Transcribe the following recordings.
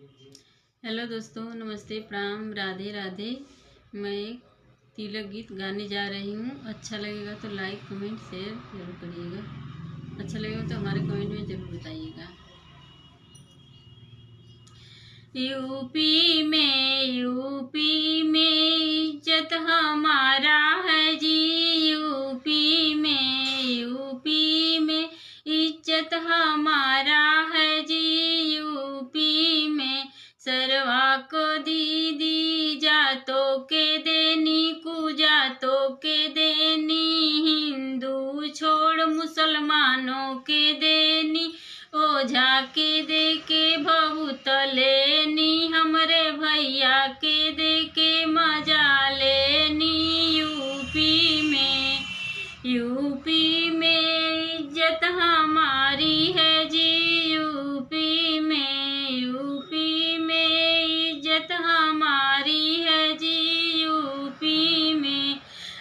Hello दोस्तों, नमस्ते, प्रणाम, राधे राधे। मैं एक तिलक गीत गाने जा रही हूँ। अच्छा लगेगा तो लाइक कमेंट शेयर जरूर करिएगा। अच्छा लगेगा तो हमारे कमेंट में ज़रूर बताइएगा। यूपी में इज्जत हमारा है जी। यूपी में इज्जत हमारा है जी। यूपी में सरवा को दीदी जातों के देनी, कुजातों के देनी, हिंदू छोड़ मुसलमानों के देनी, ओझा के दे के भभूत लेनी, हमरे भैया के दे के मजा लेनी। यूपी में इज्जत हमारी है जी। यूपी में इज्जत हमारी है जी। यूपी में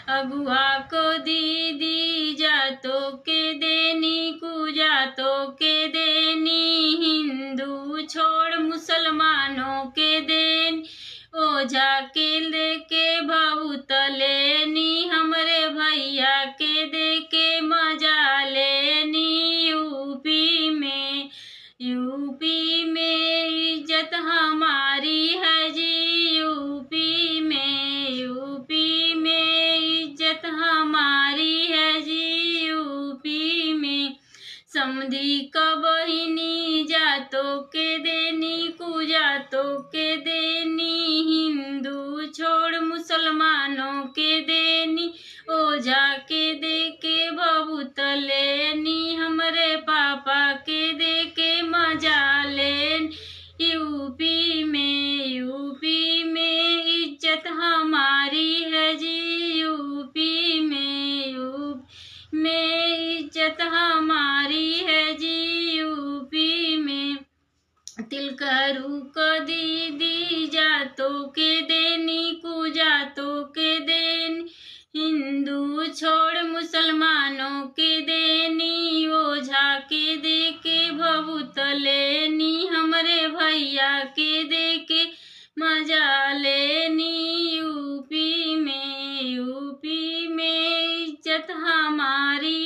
अगुआ को दीदी जातों के देनी, कुजातों के देनी, हिंदू छोड़ मुसलमानों के देनी, ओझा के लेके भभूत लेनी, हमरे भैया के दे के मजा लेनी। यूपी में इज्जत हमारी है जी। यूपी में इज्जत हमारी है जी। यूपी में समधी का बहिनी जातों के देनी, कुजातों के देनी, हिंदू छोड़ मुसलमानों के देनी, ओझा के दे के भभूत लेनी, हमरे पापा के दे के मजा लेनी। यूपी में इज्जत हमारी है जी। यूपी में इज्जत हमारी है जी। यूपी में तिलकरू को दीदी जातों के देनी, कुजातों के देनी, हिंदू छोड़ मुसलमानों के देनी, ओझा के दे के भभूत लेनी, हमरे भैया के दे के मजा लेनी। यूपी में इज्जत हमारी